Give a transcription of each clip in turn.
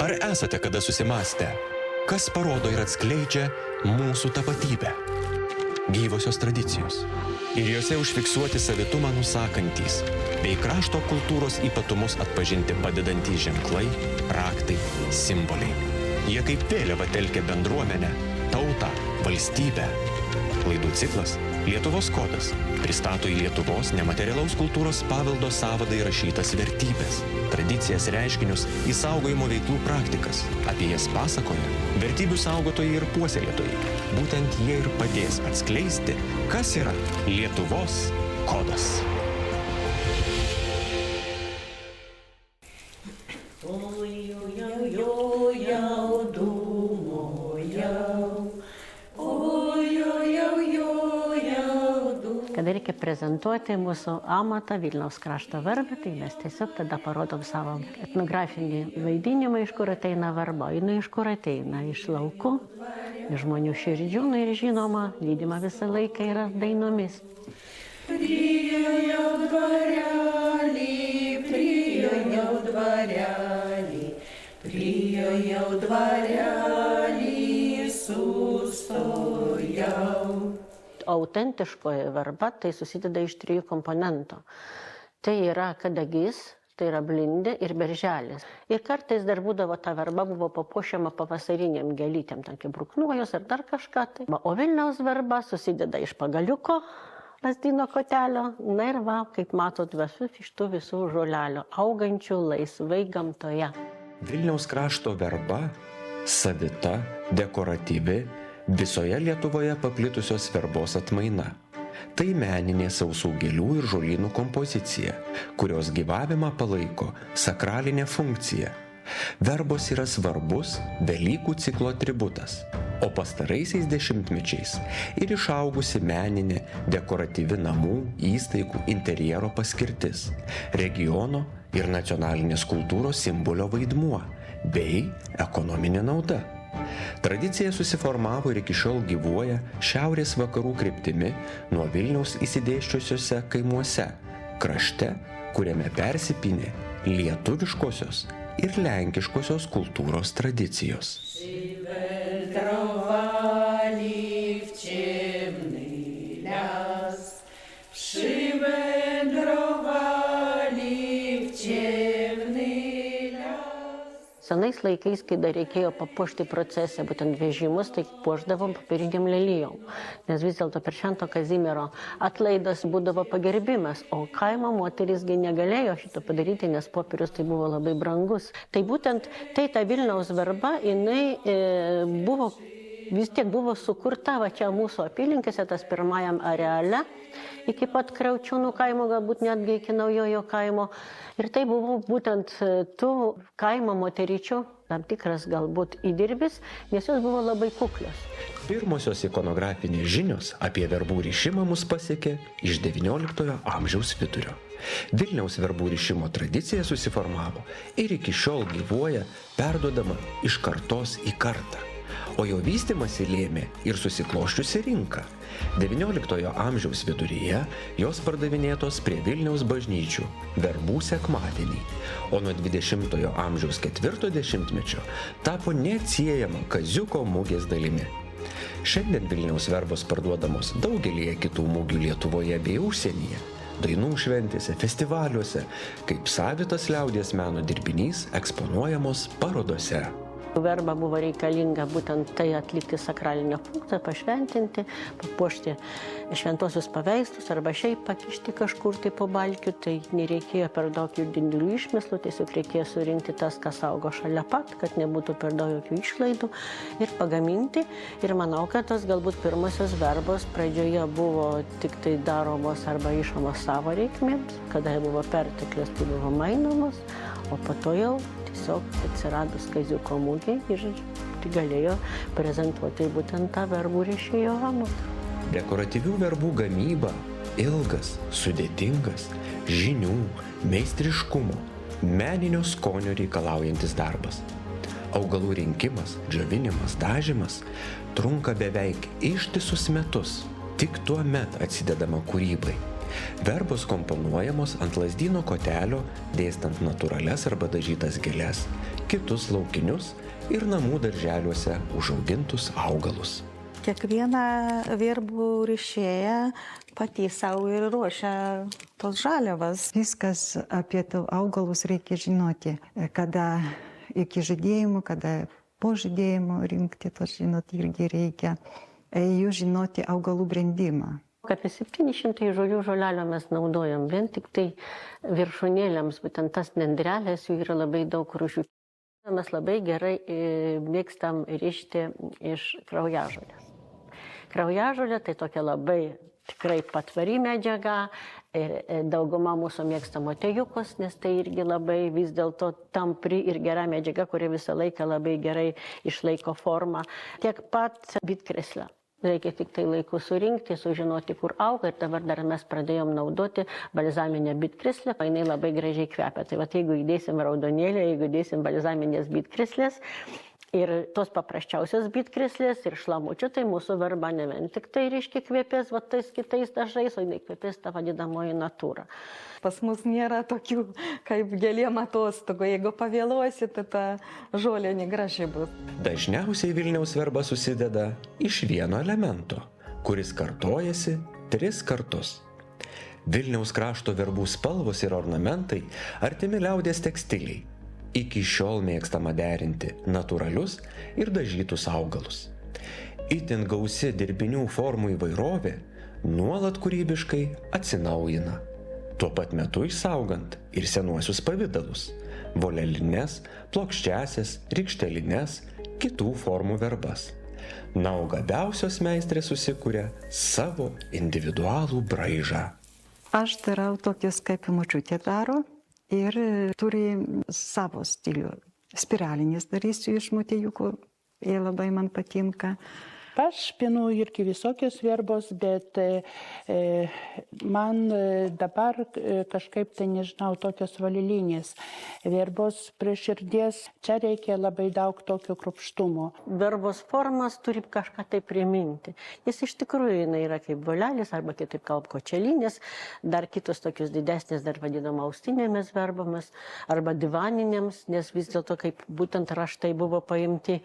Ar esate kada susimąstę, kas parodo ir atskleidžia mūsų tapatybę? Gyvosios tradicijos. Ir jose užfiksuoti savitumą nusakantys, bei krašto kultūros ypatumus atpažinti padedantys ženklai, raktai, simboliai. Jie kaip vėliava telkia bendruomenę, tautą, valstybę. Laidų ciklas Lietuvos kodas pristato į Lietuvos nematerialaus kultūros paveldo sąvadą įrašytas vertybės, tradicijas, reiškinius, išsaugojimo veiklų praktikas. Apie jas pasakoja vertybių saugotojai ir puoselėtojai. Būtent jie ir padės atskleisti, kas yra Lietuvos kodas. Kada reikia prezentuoti mūsų amatą Vilniaus krašto verbą, tai mes tiesiog tada parodom savo etnografinį vaidinimą, iš kur ateina verba. Jinai iš kur ateina? Iš laukų, iš žmonių širdžių, ir žinoma, lydima visą laiką yra dainomis. Priejau dvarelį, priejau dvarelį, priejau dvarelį, sustojau. Autentiškoji verba tai susideda iš 3 komponentų. Tai yra kadagys, tai yra blindė ir berželis. Ir kartais dar būdavo ta verba buvo papuošiama pavasariniam gėlytėm, ten kaip bruknuojos ar dar kažką. Tai. O Vilniaus verba susideda iš pagaliuko, lazdyno kotelio, na ir va, kaip matot, iš tų visų žolelių, augančių laisvai gamtoje. Vilniaus krašto verba savita, dekoratyvi, visoje Lietuvoje paplitusios verbos atmaina. Tai meninė sausų gėlių ir žolynų kompozicija, kurios gyvavimą palaiko sakralinė funkcija. Verbos yra svarbus Velykų ciklo atributas, o pastaraisiais dešimtmečiais ir išaugusi meninė, dekoratyvi namų, įstaigų, interjero paskirtis, regiono ir nacionalinės kultūros simbolio vaidmuo bei ekonominė nauda. Tradicija susiformavo ir iki šiol gyvuoja šiaurės vakarų kryptimi nuo Vilniaus įsidėsčiusiuose kaimuose, krašte, kuriame persipynė lietuviškosios ir lenkiškosios kultūros tradicijos. Senais laikais, kai dar reikėjo papuošti procesiją, būtent vežimus, tai puošdavom papiriniam lelijom. Nes vis dėlto per Švento Kazimiero atlaidas būdavo pagerbimas, o kaimo moterysgi negalėjo šito padaryti, nes popierius tai buvo labai brangus. Tai būtent tai ta Vilniaus verba, jinai vis tiek buvo sukurta va čia mūsų apylinkėse, tas pirmajam areale, iki pat Kriaučiūnų kaimo, galbūt netgi iki Naujojo kaimo. Ir tai buvo būtent tų kaimo moteryčių tam tikras galbūt įdirbis, nes jos buvo labai kuklios. Pirmosios ikonografinės žinios apie verbų rišimą mus pasiekė iš XIX amžiaus vidurio. Vilniaus verbų rišimo tradicija susiformavo ir iki šiol gyvuoja, perduodama iš kartos į kartą. O jo vystymasi lėmė ir susikloščiusi rinka. XIX amžiaus viduryje jos pardavinėtos prie Vilniaus bažnyčių verbų sekmadienį, o nuo XX amžiaus 40-mečio tapo neatsiejama Kaziuko mugės dalimi. Šiandien Vilniaus verbos parduodamos daugelyje kitų mugių Lietuvoje bei užsienyje, dainų šventėse, festivaliuose, kaip savitas liaudies meno dirbinys eksponuojamos parodose. Verba buvo reikalinga būtent tai atlikti sakralinę funkciją, pašventinti, papuošti šventosius paveikslus arba šiaip pakišti kažkur tai po balkių, tai nereikėjo per daug jų didelių išmeslų, tiesiog reikėjo surinkti tas, kas augo šalia pat, kad nebūtų per daug jokių išlaidų ir pagaminti. Ir manau, kad tos galbūt pirmosios verbos pradžioje buvo tik tai daromos arba išomos savo reikmėms, kada buvo perteklius, tai buvo mainomos, o po to jau tiesiog atsiradus Kaziuko mugei ir tai galėjo prezentuoti būtent tą verbų rišėjo amatą. Dekoratyvių verbų gamyba ilgas, sudėtingas, žinių, meistriškumo, meninio skonio reikalaujantis darbas. Augalų rinkimas, džiovinimas, dažymas trunka beveik ištisus metus. Tik tuomet atsidedama kūrybai. Verbos komponuojamos ant lazdyno kotelio, dėstant natūralias arba dažytas gėles, kitus laukinius ir namų darželiuose užaugintus augalus. Kiekviena verbų rišėja pati savo ir ruošia tos žaliavas. Viskas apie tų augalus reikia žinoti, kada iki žydėjimo, kada po žydėjimo rinkti, tos žinot, irgi reikia jų žinoti augalų brendimą. Apie 700 žolių žolelio mes naudojam, vien tik tai viršūnėlėms, būtent tas nendrelės, jų yra labai daug rūšių. Mes labai gerai mėgstam rišti iš kraujažolės. Kraujažolė tai tokia labai tikrai patvari medžiaga ir dauguma mūsų mėgsta motejukos, nes tai irgi labai vis dėlto tampri ir gera medžiaga, kuri visą laiką labai gerai išlaiko formą. Tiek pat bitkrėslę. Reikia tik tai laiku surinkti, sužinoti, kur auga ir dabar dar mes pradėjom naudoti balzaminę bitkreslę, jinai labai gražiai kvepia. Tai va, jeigu įdėsim raudonėlę, jeigu įdėsim balzaminės bitkreslės ir tos paprasčiausios bitkreslės ir šlamučių, tai mūsų verba ne vien tik tai reiškia kvepės va tais kitais dažais, o jinai kvepės ta vadinamoji natūra. Pas mus nėra tokių kaip gėlėm atostogų. Jeigu pavėluosi, tai ta žolė negraži bus. Dažniausiai Vilniaus verba susideda iš vieno elemento, kuris kartojasi 3 kartus. Vilniaus krašto verbų spalvos ir ornamentai artimi liaudies tekstiliai. Iki šiol mėgstama derinti natūralius ir dažytus augalus. Itin gausi dirbinių formų įvairovė nuolat kūrybiškai atsinaujina. Tuo pat metu išsaugant ir senuosius pavidalus – volelines, plokščiasias, rykštelines, kitų formų verbas. Na, o gabiausios meistrės susikuria savo individualų braižą. Aš darau tokius, kaip močiutė daro ir turi savo stilių. Spiralinis darysiu iš motejukų, jie labai man patinka. Aš pinu irgi visokios verbos, bet man dabar kažkaip tai nežinau, tokios valilinės verbos prie širdies, čia reikia labai daug tokio kruopštumo. Verbos formas turi kažką tai priminti, nes iš tikrųjų jinai yra kaip volelis arba kitaip kalb kočelinės, dar kitos tokios didesnės dar vadinama austinėmis verbomis arba divaninėms, nes vis dėlto kaip būtent raštai buvo paimti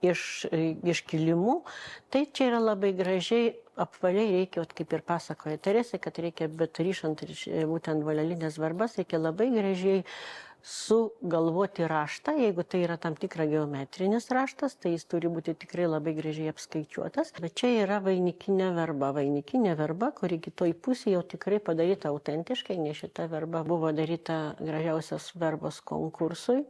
iš kilimų. Tai čia yra labai gražiai, apvaliai reikia, kaip ir pasakoja Teresė, kad reikia, bet ryšant būtent volelinės verbas, reikia labai gražiai sugalvoti raštą. Jeigu tai yra tam tikra geometrinis raštas, tai jis turi būti tikrai labai gražiai apskaičiuotas. Bet čia yra vainikinė verba, kuri kitoj pusėje jau tikrai padaryta autentiškai, nes šita verba buvo daryta gražiausios verbos konkursui.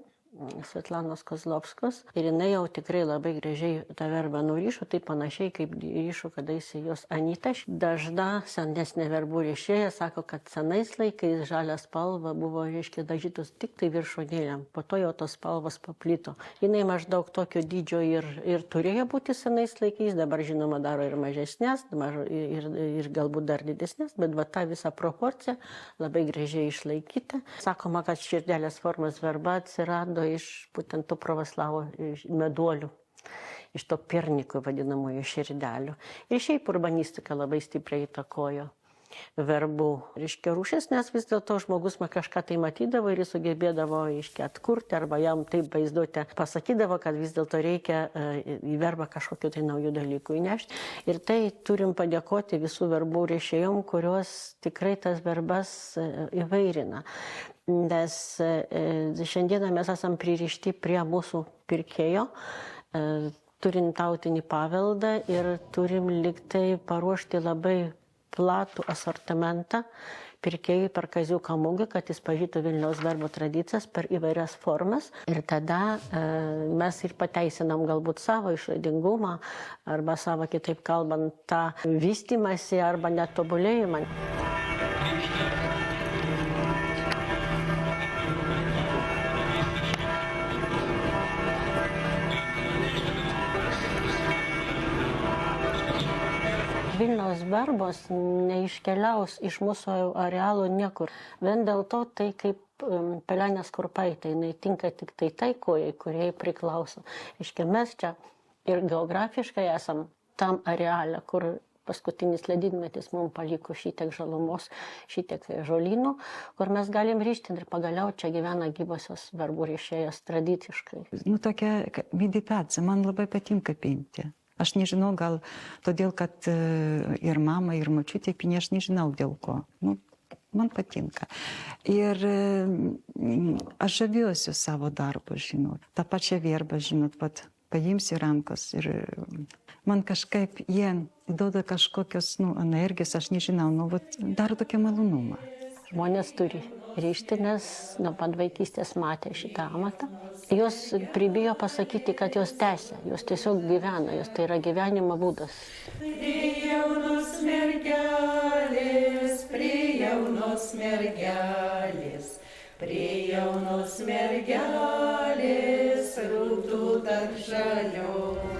Svetlanos Kozlovskos ir jinai jau tikrai labai gražiai tą verbą nurišo, tai panašiai kaip ryšo kadaise jos Anyta. Dažna senesnė verbų rišėja sako, kad senais laikais žalia spalva buvo, reiškia, dažytos tik tai viršūnėlėm, po to jau tos spalvos paplito. Jinai maždaug tokio dydžio ir turėjo būti senais laikais, dabar žinoma daro ir mažesnės, ir galbūt dar didesnės, bet va ta visa proporcija labai gražiai išlaikyta. Sakoma, kad širdelės formos verba atsirado iš būtent tų pravoslavų meduolių, iš to pernikų vadinamųjų širdelių. Ir šiaip urbanistika labai stipriai įtakojo verbų, reiškia, rūšis, nes vis dėlto žmogus kažką tai matydavo ir jis sugebėdavo, reiškia, atkurti arba jam taip vaizduotę pasakydavo, kad vis dėlto reikia į verbą kažkokiu tai naujų dalykų įnešti. Ir tai turim padėkoti visų verbų rišėjom, kurios tikrai tas verbas įvairina. Nes šiandieną mes esam pririšti prie mūsų pirkėjo, turim tautinį paveldą ir turim liktai paruošti labai platų asortimentą pirkėjui per Kaziuko mugę, kad jis pažintų Vilniaus verbų tradicijas per įvairias formas. Ir tada mes ir pateisinam galbūt savo išradingumą arba savo, kitaip kalbant, tą vystymąsi arba netobulėjimą. Vilniaus verbos neiškeliaus iš mūsų arealo niekur. Vien dėl to tai kaip pelenės kurpaitė, jinai tinka tik tai kojai, kuriai priklauso. Iškia, mes čia ir geografiškai esam tam areale, kur paskutinis ledynmetis mums paliko šitiek žalumos, šitiek žolynų, kur mes galim ryžti ir pagaliau čia gyvena gyvosios verbų rišėjos tradiciškai. Nu, tokia meditacija, man labai patinka pinti. Aš nežinau, gal todėl, kad ir mama, ir močiutė pinė, aš nežinau dėl ko. Nu, man patinka. Ir aš žaviuosi savo darbu, žinot. Ta pačia verba, žinot, pat paimsi rankas ir man kažkaip jie duoda kažkokios, energijos, aš nežinau, daro tokią malonumą. Žmonės turi ryžti, nes nuo pat vaikystės matė šitą amatą. Jos pribijo pasakyti, kad jos tęsia, jos tiesiog gyvena, jos tai yra gyvenimo būdas. Prie jaunos mergelės, prie jaunos mergelės, prie jaunos mergelės, rūtų darželio.